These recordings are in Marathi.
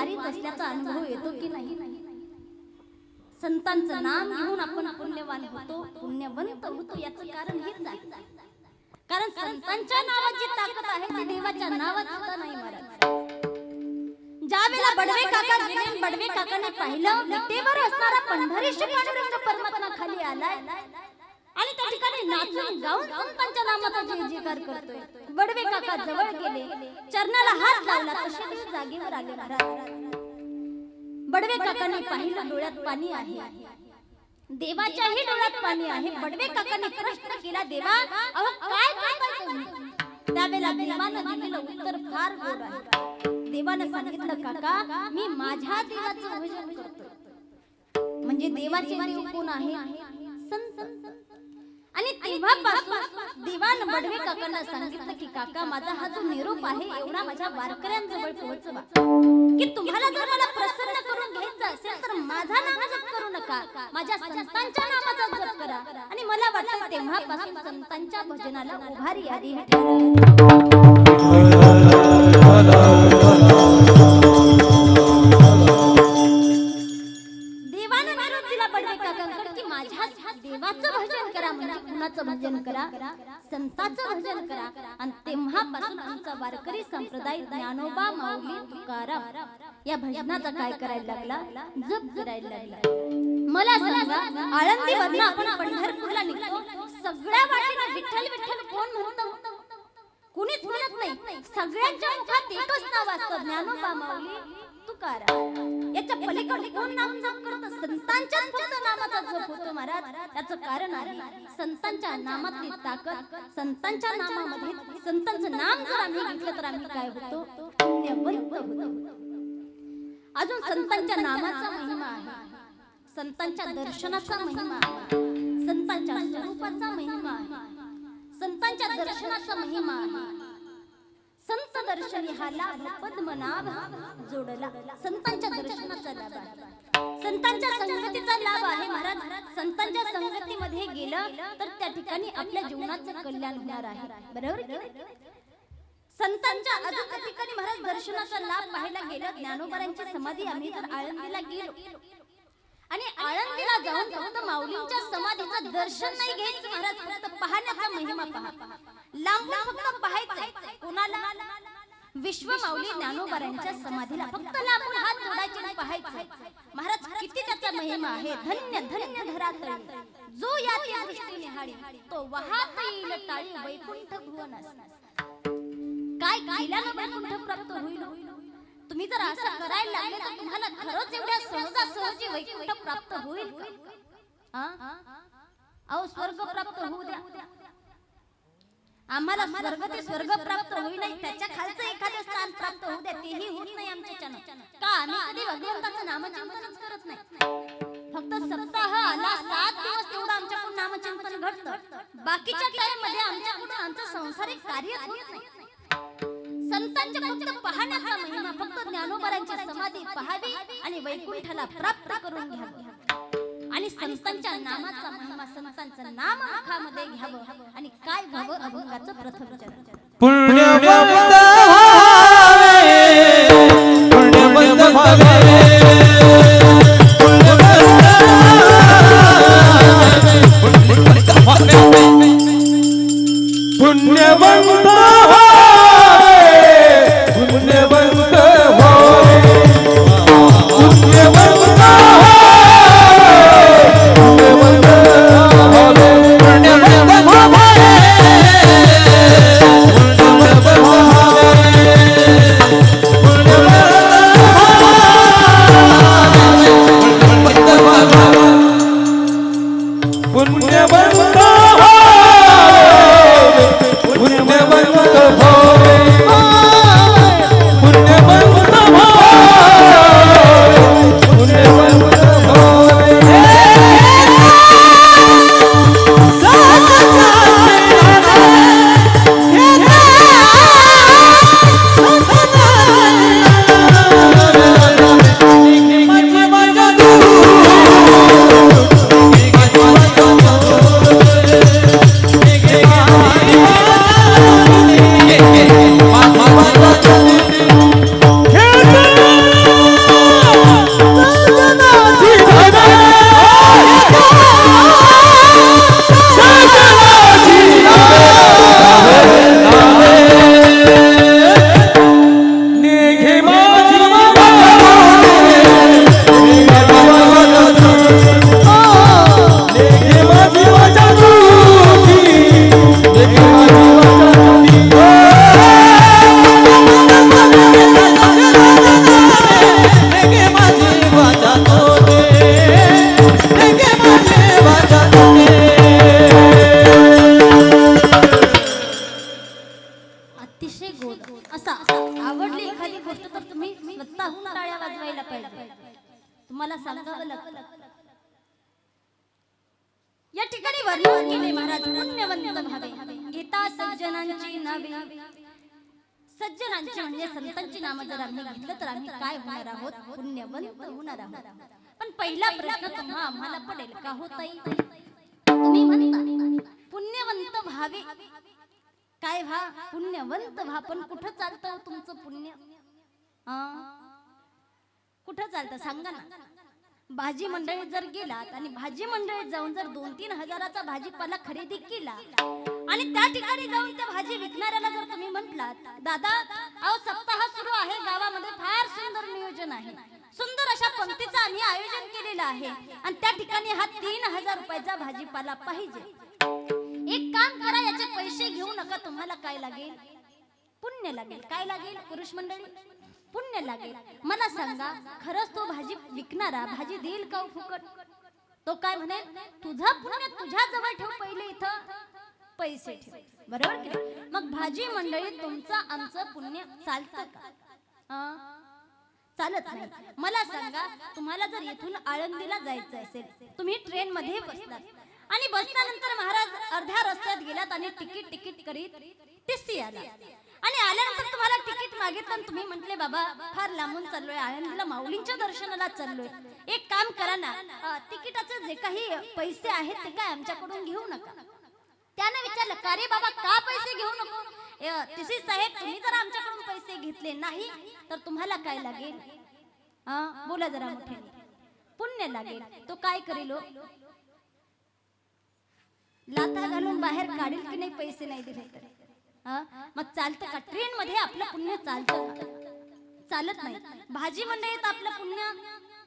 वारीत असल्याचा अनुभव येतो की नाही? संतांचं नाम घेऊन आपण पुण्यवान होतो, पुण्यवंत होतो. याचं कारण हेच आहे, कारण संतांच्या नावात जी ताकद आहे ती देवाच्या नावात सुद्धा नाही महाराज. ज्यावेळेला बडवे काका गेले, बडवे काकाने पाहिलं विटेवर असणारा पंढरीश पांडुरंग परमात्मा खाली आलाय आणि त्या ठिकाणी नाचून गाऊन संतांच्या नामाचा जय जयकार करतोय. बडवे काका जवळ गेले, चरणाला हात लावला, तसे जागेवर आले महाराज. बडवे काकाने पाहिलं डोळ्यात पाणी आहे, देवाच्याही डोळ्यात पाणी आहे. बडवे काकाने प्रश्न केला, देवा अहो काय करताय तुम्ही? त्यावेळेला देवानं दिलेलं उत्तर फार गोड आहे. देवानं सांगितलं, काका मी माझ्या देवाचं भजन करतो. म्हणजे देवाचे देव कोण आहे? संत. आणि तेव्हापासून देवानं बडवे काकांना सांगितलं की काका माझा हा जो निरोप आहे एवढा माझ्या वारकऱ्यांजवळ पोहोचवा, की तुम्हाला जर मला प्रसन्न करून घ्यायचं असेल तर माझा नाम जप करू नका, माझ्या संतांच्या नामाचा जप करा. आणि मला वाटतं तेव्हापासून संतांच्या भजनाला उभारी आली. देवानं निरोप दिला बडवे काकांकडे की माझ्या देवाचं भजन करा, म्हणजे कुणाचं भजन करा? संतांचं भजन करा. आणि तेव्हापासून आमचा वारकरी संप्रदाय ज्ञानोबा माऊली तुकाराम या भजनाचा काय करायला लागला? जप करायला लागला. मला सांगा, आळंदीवरून आपण पंढरपूरला निघतो, सगळ्या वाटेला विठ्ठल विठ्ठल कोण म्हणतो? कुणीच म्हणत नाही. सगळ्यांच्या मुखात एकच नाव असतं, ज्ञानोबा माऊली तुकाराम. याच्या पलीकडे कोण नाम जप करतं? संतांच्या फक्त नामाचा जप होतो महाराज. याचं कारण आहे संतांच्या नामातली ताकद, संतांच्या नामामध्ये संतांचं नाम जर आम्ही घेतलं तर आम्ही काय होतो? पुण्यवंत होतो. अजून संतांच्या नामाचा महिमा आहे, संतांच्या दर्शनाचा महिमा आहे, संतांच्या स्वरूपाचा महिमा आहे, संतांच्या दर्शनाचा महिमा आहे. संत दर्शनी हा लाभ पद्मनाभ जोडला. संतांच्या दर्शनाचा लाभ आहे, संतांच्या संगतीचा लाभ आहे महाराज. संतांच्या संगतीमध्ये गेलं तर त्या ठिकाणी आपल्या जीवनाचं कल्याण होणार आहे, बरोबर की नाही? संतांच्या अजून त्या ठिकाणी महाराज दर्शनाचा लाभ पाहायला गेलं. ज्ञानोबारांची समाधी आम्ही जर आळंदीला गेलो आणि आळंदीला जाऊन फक्त माऊलींच्या समाधीचं दर्शन नाही घ्यायचं महाराज, फक्त पाहण्याचा महिमा पहा. लांबून फक्त पाहायचं. कोणाला? विश्व माऊली ज्ञानोबारांच्या समाधीला फक्त लांबून हात जोडायचे आणि पाहायचं. महाराज किती त्याचा महिमा आहे. धन्य धन्य धरातळी जो या दृष्टी निहाळी, तो वाहत येईल टाळी वैकुंठ भुवनास. काय केल्यानं वैकुंठ प्राप्त होईल? तुम्ही जर असं करायला लागले तर तुम्हाला खरंच एवढ्या सहजासहजी वैकुंठ प्राप्त होईल का? अहो स्वर्ग प्राप्त होऊ द्या, आम्हाला स्वर्ग ते स्वर्ग प्राप्त होईल नाही, त्याच्या खालचं एखादं स्थान प्राप्त होऊ द्या, तेही होत नाही आमच्याच्यानं. का? आम्ही कधी भगवंताचं नामचिंतनच करत नाही. फक्त सप्ताह आला 7 दिवस तेवढं आमच्याकडून नामचिंतन घडतं, बाकीच्या टाइम मध्ये आमच्याकडून आमचं सांसारिक कार्य होत नाही. संतांच्या फक्त पाहण्याचा महिमा, फक्त ज्ञानोबारांची समाधी पहावी आणि वैकुंठाला प्राप्त करून घ्यावं. आणि संतांच्या नामाचा महिमा, संतांचं नाम मुखामध्ये घ्यावं आणि काय व्हावं? अभंगाचं प्रथम चरण. पुण्यवंत व्हावे, पुण्यवंत व्हावे, पुण्यवंत तुम्ही स्वतःहून टाळ्या वाजवायला पाहिजे. तुम्हाला सांगावं लागतं. या ठिकाणी वर्णन केले महाराज पुण्यवंत भावे घेता सज्जनांची नावे. सज्जनांची म्हणजे संतांची नामं जर आम्ही घेतलं तर आम्ही काय होणार आहोत? पुण्यवंत होणार आहोत. पण पहिला प्रश्न तुम्हा आम्हाला पडेल का हो ताई? तुम्ही म्हणता पुण्यवंत भावे, काय व्हा? पुण्यवंत व्हा. पण कुठं चालतं तुमचं पुण्य? कुठं चालतं सांगा ना. भाजी मंडळीत जर गेलात आणि भाजी मंडळीत जाऊन जर 2-3 हजाराचा भाजीपाला खरेदी केला आणि त्या ठिकाणी जाऊन त्या भाजी विकणाऱ्याला जर तुम्ही म्हटलात, दादा अहो सप्ताह सुरू आहे, गावामध्ये फार सुंदर नियोजन आहे, सुंदर अशा पंक्तीचं आम्ही आयोजन केलेलं आहे आणि त्या ठिकाणी हा 3000 रुपयाचा भाजीपाला पाहिजे. एक काम करा, याचे पैसे घेऊ नका. तुम्हाला काय लागेल? पुण्य लागेल. काय लागेल पुरुष मंडळी? पुण्य लागेल. मला सांगा, खरंच तो भाजी विकणारा भाजी देईल का फुकट? तो काय म्हणेल, तुझं पुण्य तुझ्या जवळ ठेव, पहिले इथं पैसे ठेव. बरोबर की? मग भाजी मंडळी तुमचं आमचं पुण्य चालतं का? चालत नाही. मला सांगा, तुम्हाला जर इथून आळंदीला जायचं असेल, तुम्ही ट्रेन मध्ये बसलात आणि बसल्यानंतर महाराज अर्ध्या रस्त्यात गेलात आणि तिकीट करीत टीसी आला आणि आल्यानंतर तुम्हाला तिकीट मागितलं आणि तुम्ही म्हटले, बाबा फार लांबून चाललोय, आळंदीला माऊलींच्या दर्शनाला चाललोय, एक काम करा ना, तिकिटाचे जे काही पैसे आहेत ते काय आमच्याकडून घेऊ नका. त्याने विचारलं, का रे बाबा का पैसे घेऊ नको? टीसी साहेब, तुम्ही जर आमच्याकडून पैसे घेतले नाही तर तुम्हाला काय लागेल? बोला जरा मोठ्याने. पुण्य लागेल. तो काय करेल? लाथा घालून बाहेर काढेल की नाही पैसे नाही दिले तर? मग चालतं का? ट्रेन मध्ये आपलं पुण्य चालतं? चालत नाही. भाजी मंडईत आपलं पुण्य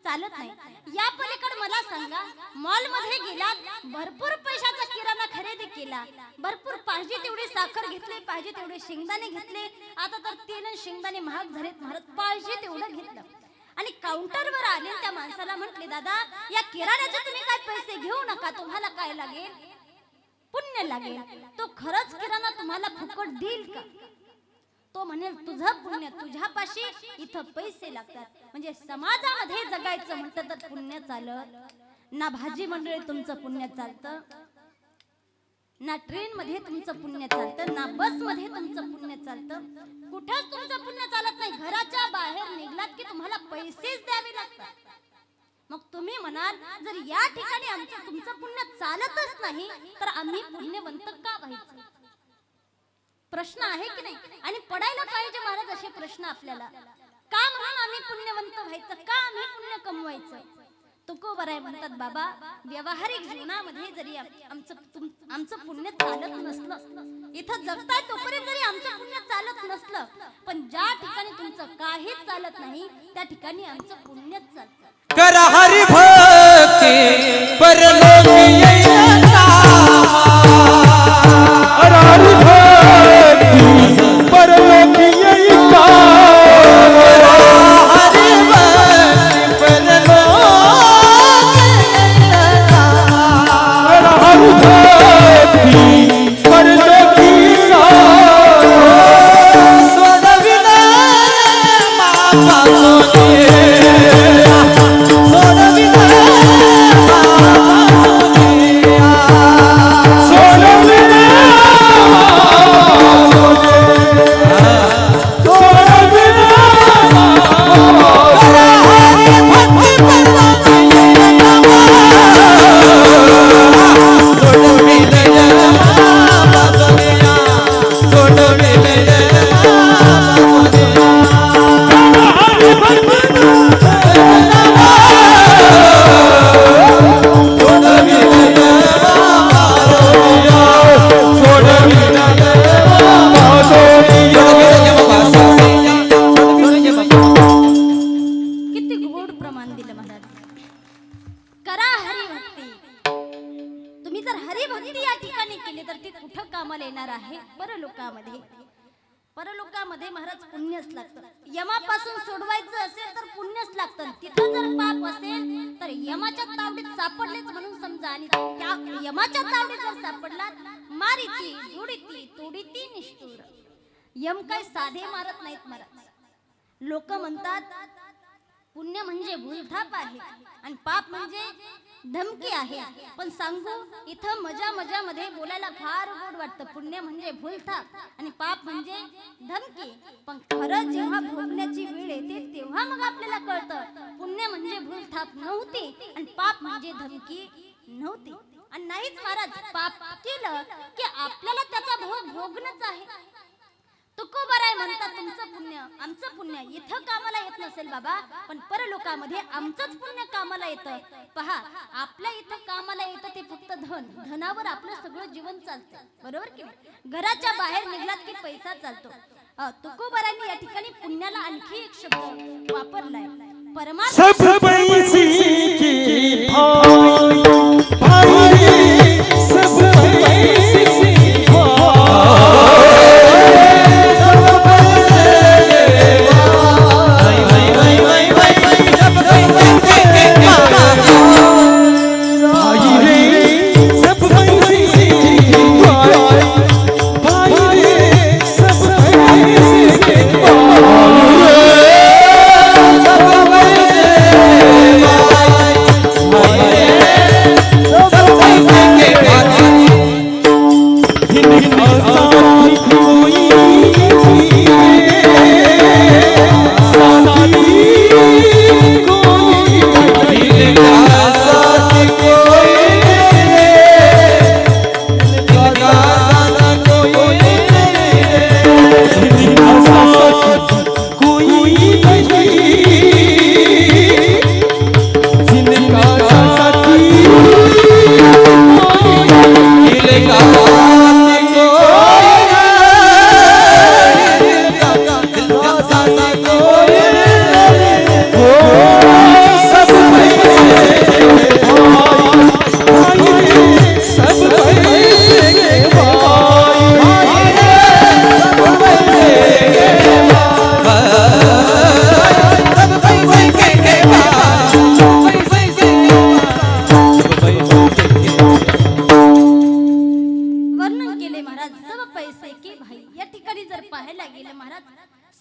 चालत नाही. या पलीकडे मला सांगा, मॉल मध्ये गेलात, भरपूर पैशाचा किराणा खरेदी केला, भरपूर पाहिजे तेवढी साखर घेतली, पाहिजे तेवढे शेंगदाणे घेतले, आता तर तेल आणि शेंगदाणे महाग झालेत महाराज, पाहिजे तेवढं घेतलं आणि काउंटरवर आले, त्या माणसाला म्हटले, दादा या किराण्याचे तुम्ही काय पैसे घेऊ नका, तुम्हाला काय लागेल? पुण्य लागेल. तो खरंच किराणा तुम्हाला फुकट देईल का? तो म्हणेल, तुझं पुण्य तुझ्यापाशी, इथं पैसे लागतात. म्हणजे समाजामध्ये जगायचं म्हटलं तर पुण्य चालत ना. भाजी मंडळी तुमचं पुण्य चालतं ना, ट्रेन मध्ये तुमचं पुण्य चालतं ना, बस मध्ये तुमचं पुण्य चालतं. कुठेच तुमचं पुण्य चालत नाही. घराच्या बाहेर निघलात की तुम्हाला पैसेच द्यावे लागतात. मग तुम्ही म्हणाल, जर या ठिकाणी आमचं तुमचं पुण्य चालतच नाही तर आम्ही पुण्यवंत का व्हायचं? प्रश्न आहे की नाही? आणि पडायला पाहिजे महाराज असे प्रश्न आपल्याला. का म्हणून आम्ही पुण्यवंत व्हायचं? का आम्ही पुण्य कमवायचं? तुकोबराय म्हणतात, बाबा व्यावहारिक जीवनामध्ये जरी आमचं पुण्य चालत नसलं, इथं जगताय तोपर्यंत जरी आमचं पुण्य चालत नसलं, पण ज्या ठिकाणी तुमचं काहीच चालत नाही त्या ठिकाणी आमचं पुण्यच चालतं. कर हरि भक्ति परलोकी येता, कर हरि भक्ति परलोकी येता, हरि भक्ति परलोकी येता, कर हरि भक्ति परलोकी येता, स्वदविना मामा सोने परलोकामध्ये महाराज पुण्यच लागतं. यमापासून सोडवायचं असेल तर पुण्यच लागतं. तिथं जर पाप असेल तर यमाच्या तावडीत सापडलेच म्हणून समजा. आणि त्या यमाच्या तावडीत जर सापडलात, मारिती जोडीती तोडीती निष्ठुर. यम काय साधे मारत नाहीत महाराज. लोक म्हणतात पुण्य म्हणजे भूलथाप आहे आणि पाप म्हणजे धमकी आहे. पण सांगू इथं मजा मध्ये बोलायला फार गोड वाटतं. पुण्य म्हणजे भूलथाप आणि पाप म्हणजे धमकी. पण खरं जेव्हा भोगण्याची वेळ येते तेव्हा मग आपल्याला कळतं पुण्य म्हणजे भूलथाप नव्हती आणि पाप म्हणजे धमकी नव्हती. आणि नाहीच महाराज, पाप केलं की आपल्याला त्याचा भोग भोगणंच आहे. तुकोबाराय म्हणतात तुमचं पुण्य आमचं पुण्य इथं कामाला येत नसेल बाबा, पण परलोकामध्ये आमचंच पुण्य कामाला येतं. पहा, आपल्या इथं कामाला येतं ते फक्त धनावर आपलं सगळं जीवन चालतं, बरोबर की नाही? घराच्या बाहेर निघलात की पैसा चालतो. तुकोबारायांनी या ठिकाणी पुण्याला आणखी एक शब्द वापरलाय. परमात्मा सब पैसे की भाई भाई सब पैसे की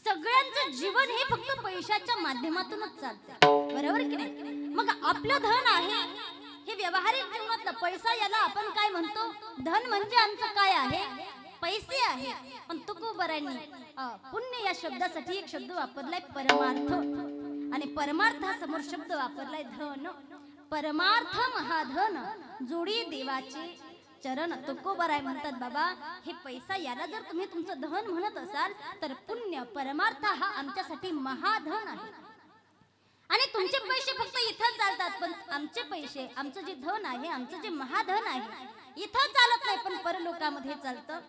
सगळ्यांचं जीवन हे फक्त पैशाच्या माध्यमातूनच चालतं, बरोबर की नाही? मग आपलं धन आहे हे व्यवहारिक जीवनातलं पैसा, याला आपण काय म्हणतो? धन म्हणजे आमचं काय आहे? पैसे आहे. पण तुकोबारायांनी पुण्य या शब्दासाठी एक शब्द वापरलाय परमार्थ, आणि परमार्थासमोर शब्द वापरलाय धन. परमार्थ महाधन जोडी देवाचे चरण. तुकोबाराय म्हणतात बाबा, हे पैसा याला जर तुम्ही तुमचं धन म्हणत असाल तर पुण्य परमार्थ हा आमच्यासाठी महाधन आहे. आणि तुमचे पैसे फक्त इथं चालतात, पण आमचे पैसे, आमचं जे धन आहे, आमचं जे महाधन आहे, इथं चालत नाही पण परलोकामध्ये चालतं.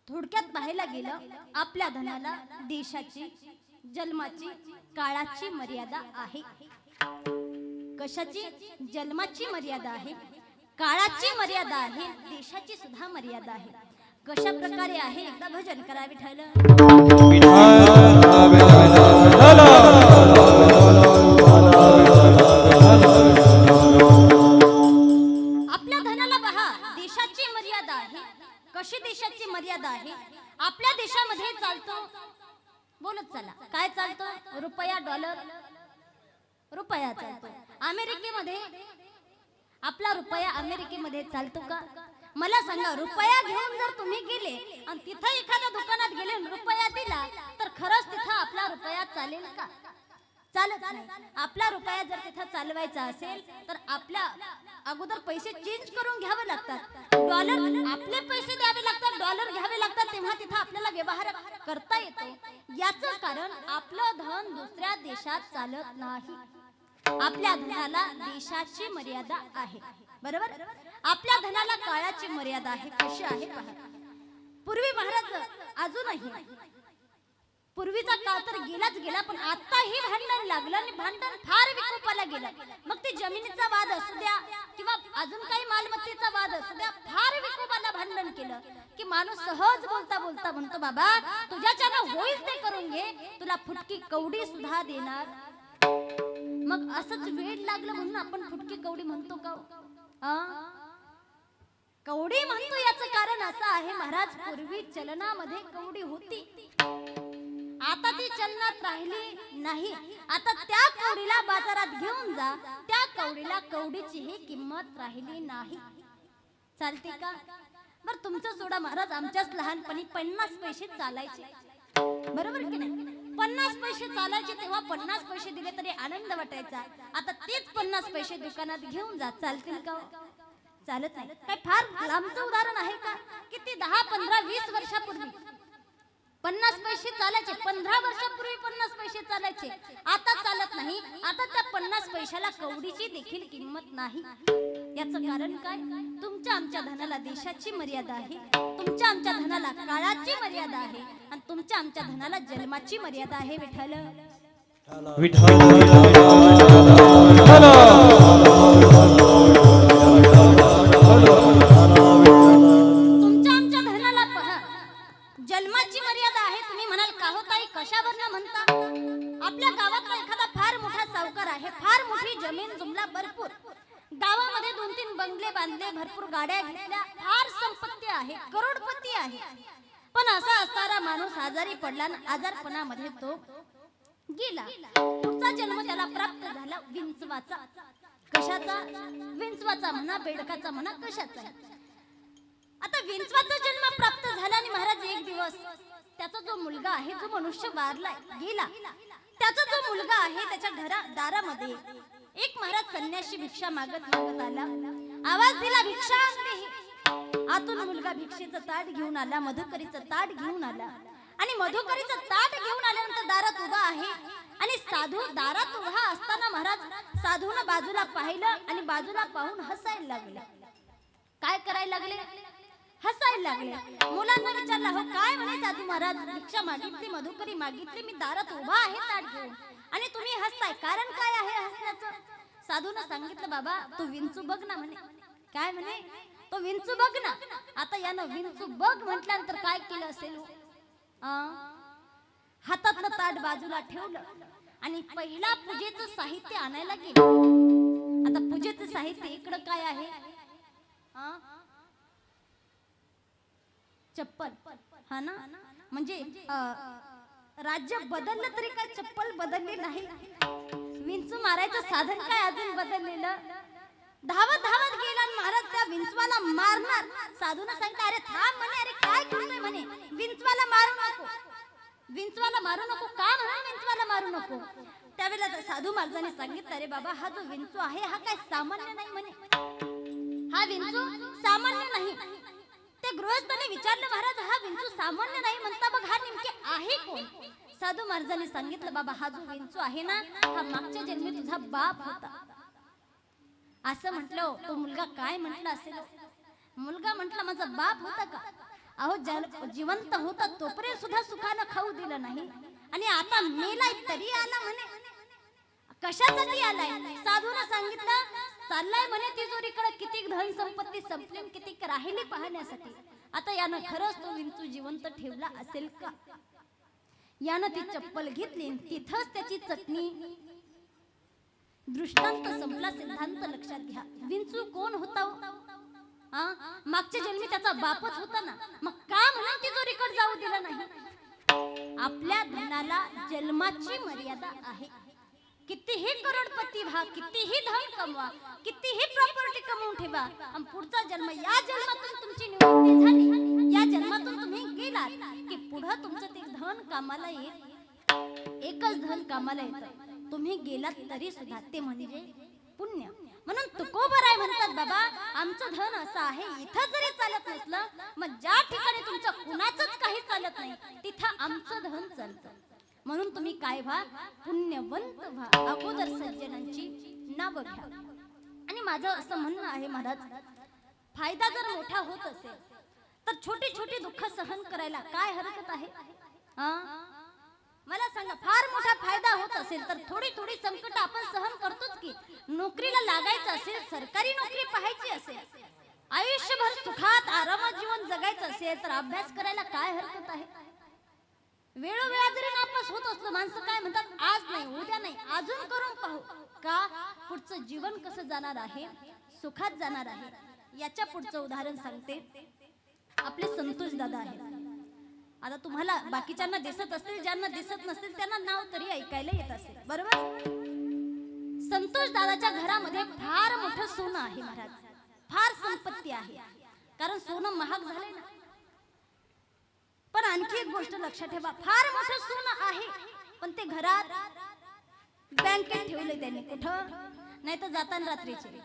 थोडक्यात पाहायला गेलं, आपल्या धनाला देशाची, जन्माची, काळाची मर्यादा आहे. कशाची? जन्माची मर्यादा आहे, काळाची मर्यादा आहे, देशाची सुद्धा मर्यादा आहे. कशा प्रकारे आहे? एकदा भजन करा विठ्ठल. आपल्या धनाला पहा, देशाची मर्यादा आहे. कशी देशाची मर्यादा आहे? आपल्या देशामध्ये चालतो, बोलत चला, काय चालतो? रुपया, डॉलर, रुपया चालतो. अमेरिकेमध्ये आपला रुपया अमेरिकेमध्ये चालतो का? मला सांगा, रुपया घेऊन जर तुम्ही गेले आणि तिथं एखाद्या दुकानात गेले रुपया दिला तर खरंच तिथं आपला रुपया चालेल का? चालत नाही. आपला रुपया जर तिथं चालवायचा असेल तर आपल्या अगोदर पैसे चेंज करून घ्यावे लागतात, डॉलर आपले पैसे द्यावे लागतात, डॉलर घ्यावे लागतात, तेव्हा तिथं आपल्याला व्यवहार करता येतो. याचं कारण आपलं धन दुसऱ्या देशात चालत नाही. आपल्या धनाला देशाची मर्यादा आहे, बरोबर? आपल्या धनाला काळाची मर्यादा आहे. कशी आहे पहा. पूर्वी महाराज, अजूनही पूर्वीचा काळ तर गेलाच गेला, पण आता हे भांडण लागलं आणि भांडण फार विकोपाला गेलं. मग ते जमिनीचा वाद असू द्या किंवा अजून काही मालमत्तेचा वाद असू द्या, फार विकोपाला भांडण केलं की माणूस सहज बोलता बोलता म्हणतो, बाबा तुझ्याच्यानं होईल ते करून घे, तुला फुटकी कवडी सुद्धा देणार. मग असंच वेळ लागलं म्हणून आपण फुटकी कवडी म्हणतो का? कवडी म्हणतो याचं कारण असं आहे महाराज, पूर्वी चलनामध्ये कवडी होती. आता ती चलनात राहिली नाही. आता त्या कवडीला बाजारात घेऊन जा, त्या कवडीला कवडीचीही किंमत राहिली नाही. चालते का? बर तुमचं सोडा महाराज, आमच्याच लहानपणी 50 पैसे चालायचे, बरोबर की नाही? 50 पैसे चालायचे तेव्हा 50 पैसे दिले तरी आनंद वाटायचा. आता तेच 50 पैसे दुकानात घेऊन जा, चालतील का? चालत नाही. काय फार लांबचं उदाहरण आहे का? किती 10, 15, 20 वर्षापूर्वी 50 पैसे चालायचे. 15 वर्षापूर्वी 50 पैसे चालायचे. आता चालत नाही. आता त्या 50 पैशाला कवडीची देखील किंमत नाही. याचं कारण काय? तुमच्या आमच्या धनाला देशाची मर्यादा आहे, तुमच्या आमच्या धनाला काळाची मर्यादा आहे, आणि तुमच्या आमच्या धनाला जन्माची मर्यादा आहे. विठ्ठल तुमच्या आमच्या धनाला पहा, जन्माची मर्यादा आहे. तुम्ही म्हणाल का हो ताई, कशावरनं म्हणता? आपल्या गावातला एखादा फार मोठा सावकार आहे, फार मोठी जमीन जुमला भरपूर, गावामध्ये 2-3 बंगले बांधले, भरपूर गाड्या घेतल्या, फार संपत्ती आहे, करोडपती आहे. पण असा असणारा माणूस आजारी पडला ना, आजारपणामध्ये तो गेला. पुढचा जन्म त्याला प्राप्त झाला विंचवाचा. कशाचा? विंचवाचा म्हणा, बेडकाचा म्हणा, कशाचा? आता विंचवाचा जन्म प्राप्त झाला आणि महाराज एक दिवस त्याचा जो मुलगा आहे, जो मनुष्य वारलाय, गेला, त्याचा जो मुलगा आहे त्याच्या दारामध्ये एक महाराज संन्याशी भिक्षा मागत आला. आवाज दिला, भिक्षा आणली. आतून मुलगा भिक्षेचं ताट घेऊन आला, मधुकरीचं ताट घेऊन आला, आणि मधुकरीचं ताट घेऊन आल्यानंतर दारात उभा आहे. आणि साधू दारात उभा असताना महाराज साधूनं बाजूला पाहिलं आणि बाजूला पाहून हसायला लागले. काय करायला लागले? हसायला लागले. मुलांना विचारलं, हो काय म्हणे साधू महाराज, भिक्षा मागितली, मधुकरी मागितली, मी दारात उभा आहे ताट घेऊन, आणि तुम्ही हसताय, कारण काय आहे हसण्याचं? साधूनं सांगितलं, बाबा तू विंचू बघ ना म्हणे. काय म्हणे? तो विंचू बघ ना. आता यानं विंचू बघ म्हटल्यानंतर काय केलं असेल? हातातलं ताट बाजूला ठेवलं आणि पहिला पूजेचं साहित्य आणायला गेलं. आता पूजेचं साहित्य इकडं काय आहे? चप्पल. हा ना, म्हणजे राज्य बदललं तरी काय चप्पल बदलली नाही. विंचू मारायचं साधन काय अजून बदललेलं? धावत धावत गेला आणि महाराज त्या विंचवाला मारणार. साधूनं सांगितलं, अरे थांब म्हणे, अरे काय करतोय म्हणे, विंचवाला मारू नको, विंचवाला मारू नको. का म्हणा विंचवाला मारू नको? त्यावेळेला साधू महाराजांनी सांगितलं, अरे बाबा हा जो विंचू आहे हा काय सामान्य नाही म्हणे, हा विंचू सामान्य नाही. ते गृहस्थाने विचारलं, महाराज हा विंचू सामान्य नाही म्हणता, मग हा नेमके आहे कोण? साधू महाराजांनी सांगितलं, बाबा हा जो विंचू आहे ना, हा मागच्या जन्मी तुझा बाप होता. असं म्हटलं. तो मुलगा काय म्हटला असेल? मुलगा म्हटला, माझा बाप होता का? अहो जिवंत होता तोपर्यंत सुद्धा सुखानं खाऊ दिलं नाही, आणि आता मेलाय तरी आला म्हणे. कशासाठी आलाय? साधूनं सांगितलं, चाललाय म्हणे तिजोरीकडे, किती धन संपत्ती संपली, किती राहिली पाहण्यासाठी. आता यानं खरंच तो विंचू जिवंत ठेवला असेल का? यानं ती चप्पल घेतली, तिथंच त्याची चटणी. दृष्टांत संपला, सिद्धांत लक्षात घ्या. विंचू कोण होता? मागच्या जन्मी त्याचा बापच होता ना, मग का म्हणून तिजोरीकडे जाऊ दिला नाही? आपल्या धनाला जन्माची मर्यादा आहे. कितीही करोडपती व्हा, कितीही धन कमवा, कितीही प्रॉपर्टी कमवून ठेवा, आणि पुढचा जन्म, या जन्मातून तुमची निवृत्ती झाली, या जन्मातून तुम्ही गेलात की पुढे तुमचं ते धन कामाला येत. एकच धन कामाला येतं, तुम्ही गेलात तरी सुद्धा, ते म्हणजे पुण्य. म्हणून तुकोबराय म्हणतात, बाबा आमचं धन असं आहे, इथं जरी चालत नसलं, मग ज्या ठिकाणी तुमचं कुणाचंच काही चालत नाही तिथं आमचं धन चालतं. म्हणून तुम्ही काय व्हा? पुण्यवंत व्हा, अगोदर सज्जनांची नावं घ्या. आणि माझं असं म्हणणं आहे महाराज, फायदा जर मोठा होत असेल तर छोटी छोटी दुःख सहन करायला काय हरकत आहे? मला सांगा, फार मोठा फायदा होत असेल तर थोडी थोडी संकट आपण सहन करतोच की. नोकरीला लागायचं असेल, सरकारी नोकरी पाहायची असेल, आयुष्यभर सुखात आरामात जीवन जगायचं असेल तर अभ्यास करायला काय हरकत आहे? वेळोवेळा जरी नापास होत असलो, माणसं काय म्हणतात, आज नाही, उद्या नाही, अजून करून पाहू. का? पुढचं जीवन कसं जाणार आहे? सुखात जाणार आहे. याच्या पुढचं उदाहरण सांगते. आपले संतोष दादा आहेत. आता तुम्हाला बाकीच्यांना दिसत असतील, ज्यांना दिसत नसतील त्यांना नाव तरी ऐकायला येत असेल, बरोबर? संतोष दादाच्या घरामध्ये फार मोठं सोनं आहे महाराज, फार संपत्ती आहे, कारण सोनं महाग झाले ना. पण आणखी एक गोष्ट लक्षात ठेवा, फार मोठं सोनं आहे पण ते घरात बँकेत ठेवले त्यांनी. कुठं? नाही तर जाताना रात्रीचे.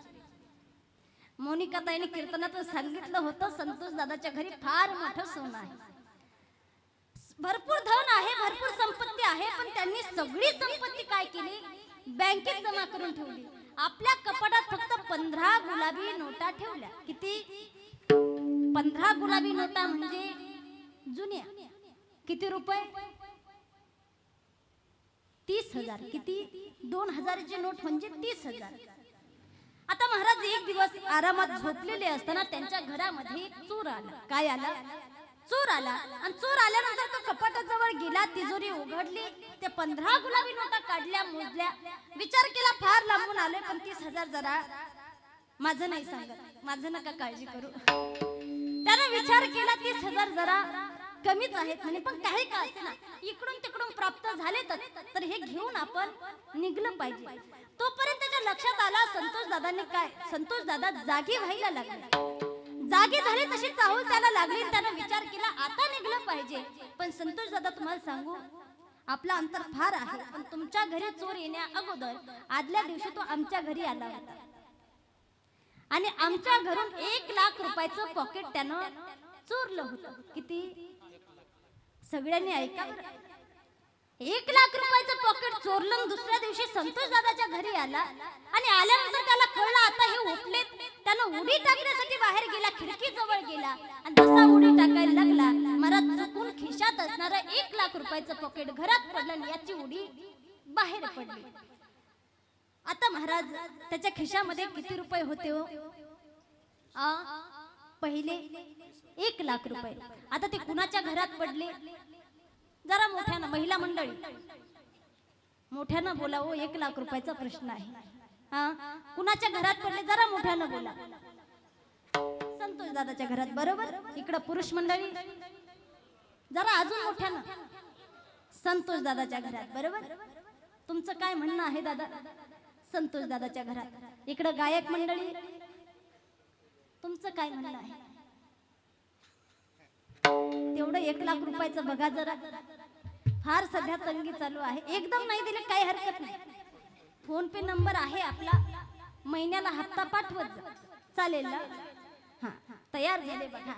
मोनिका ताईने कीर्तनातून सांगितलं होतं, संतोष दादाच्या घरी फार मोठं सोनं आहे, भरपूर धन आहे, भरपूर संपत्ती आहे, पण त्यांनी सगळी संपत्ती काय केली? बँकेत जमा करून ठेवली. आपल्या कपाटात फक्त 15 गुलाबी नोटा ठेवल्या. किती? 15 गुलाबी नोटा म्हणजे जुन्या. किती रुपये? 30,000. किती? 2,000ची नोट म्हणजे 30,000. आता महाराज एक दिवस आरामात झोपलेले असताना त्यांच्या घरामध्ये चोर आला. काय आला? चोर आला. आणि चोर आल्यानंतर तो कपाटाजवळ गेला, तिजोरी उघडली, ते 15 गुलाबी नोटा काढल्या, मोजल्या, विचार केला फार लांबून आले, पण 30,000 जरा माझं नाही सांगत, माझं नका काळजी करू. त्याने विचार केला 30,000 जरा कमीच आहेत म्हणे, पण काही का असे ना इकडून तिकडून प्राप्त झाले तर हे घेऊन आपण निघलं पाहिजे. तोपर्यंत त्याच्या लक्षात आला संतोष दादांनी काय, संतोष दादा जागी व्हायला लागले. जागे झाले तशी चाहूल त्याला लागली. त्याने विचार केला आता निघलं पाहिजे. पण संतोष दादा तुम्हाला सांगू, आपला अंतर फार आहे, पण तुमच्या घरी चोर येण्या अगोदर आदल्या दिवशी तो आमच्या घरी आला होता आणि आमच्या घरून 1 लाख रुपयाचं पॉकेट त्यानं चोरलं होतं. किती? सगळ्यांनी ऐका, 1 लाख रुपयाचं पॉकेट चोरलं. दुसऱ्या दिवशी संतोष दादाच्या घरी आला आणि आल्यानंतर त्याला कळलं आता हे उठले. त्यानं उडी टाकण्यासाठी बाहेर गेला, खिडकी जवळ गेला आणि जसा उडी टाकायला लागला, महाराज चुकून खिशात असणारा 1 लाख रुपयाचं पॉकेट घरात पडलं आणि याची उडी बाहेर पडली. आता महाराज त्याच्या खिशामध्ये किती रुपये होते हो? पहिले 1 लाख रुपये. आता ते कुणाच्या घरात पडले? जरा मोठ्यानं, महिला मंडळी मोठ्यानं बोला हो, 1 लाख रुपयाचा प्रश्न आहे. कुणाच्या घरात पडले? जरा मोठ्यानं बोला. संतोष दादाच्या घरात, बरोबर. इकडं पुरुष मंडळी जरा अजून मोठ्यानं. संतोष दादाच्या घरात, बरोबर. तुमचं काय म्हणणं आहे दादा? संतोष दादाच्या घरात. इकडं गायक मंडळी, तुमचं काय म्हणणं आहे? तेवढं 1 लाख रुपयाचं बघा जरा, फार सध्या तंगी चालू आहे. एकदम नाही दिले काही हरकत नाही, फोन पे नंबर आहे आपला, महिन्याला हप्ता पाठवत जा, चालेल ना? हा, तयार झाले बघा.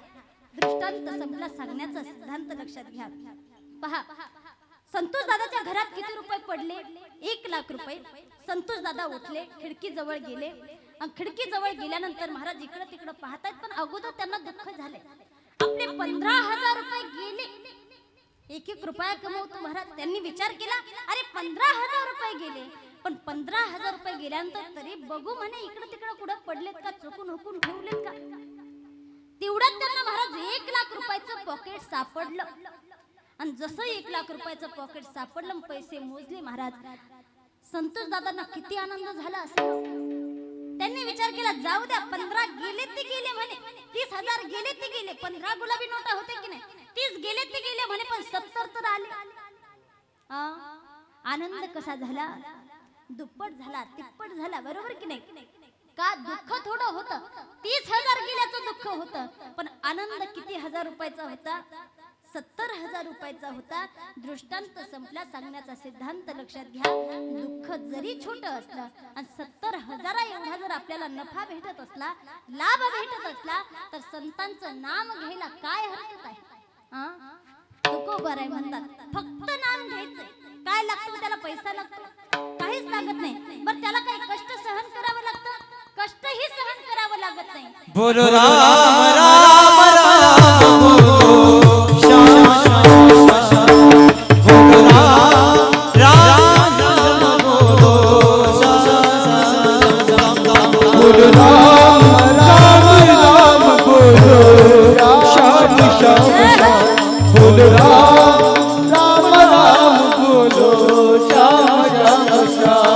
दृष्टांत संपला सांगण्याचा सिद्धांत लक्षात घ्या. पहा, संतोष दादाच्या घरात किती रुपये पडले? 1 लाख रुपये. संतोष दादा उठले, खिडकी जवळ गेले आणि खिडकी जवळ गेल्यानंतर महाराज इकडे तिकडे पाहतायत, पण अगोदर त्यांना दुःख झाले. आपले 15,000 रुपये गेले. 1-1 रुपया कमवतो महाराज. त्यांनी विचार केला, अरे 15,000 रुपये गेले, पण 15,000 रुपये गेल्यानंतर तरी बघू म्हणे इकडे तिकडे कुठं पडलेत का, चुकून हुकून ठेवलेत का. तेवढ्यात त्यांना महाराज 1 लाख रुपयाचं पॉकेट सापडलं. आणि जसं 1 लाख रुपयाचं पॉकेट सापडलं, पैसे मोजले महाराज, संतोष दादांना किती आनंद झाला असेल. त्यांनी विचार केला जाऊ द्या, 15 गेले ते गेले म्हणे, 30,000 गेले ते गेले, 15 गुलाबी नोटा होते की नाही, 30 गेले ते गेले म्हणे, पण 70 तर आले. आनंद कसा झाला? दुप्पट झाला, तिप्पट झाला, बरोबर की नाही? का दुःख थोडं होतं, 30,000 गेल्याचं दुःख होतं, पण आनंद किती हजार रुपयाचा होता? 70,000 रुपयाचा होता. दृष्टांत संपला सांगण्याचा सिद्धांत लक्षात घ्या. दुःख जरी छोटं असलं आणि 70,000 एवढा जर आपल्याला नफा भेटत असला, लाभ भेटत असला, तर संतांचं नाम घ्यायला काय हरकत आहे? तुकोबर आहे म्हणतात, फक्त नाम घ्यायचंय. काय लागतं त्याला? पैसा लागतो? काहीच लागत नाही. बरं त्याला काही कष्ट सहन करावं लागतं? कष्टही सहन करावं लागत नाही. बोलो राम राम राम बोलो श्याम श्याम बोलो राम राम राम बोलो श्याम बोलो राम राम राम बोलो श्याम श्याम बोलो राम राम राम बोलो श्याम श्याम श्याम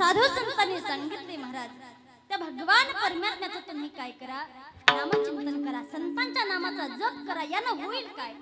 साधू संतांनी सांगितले महाराज त्या भगवान परमात्म्याचं तुम्ही काय करा नामचिंतन करा संतांच्या नामाचा जप करा यानं होईल काय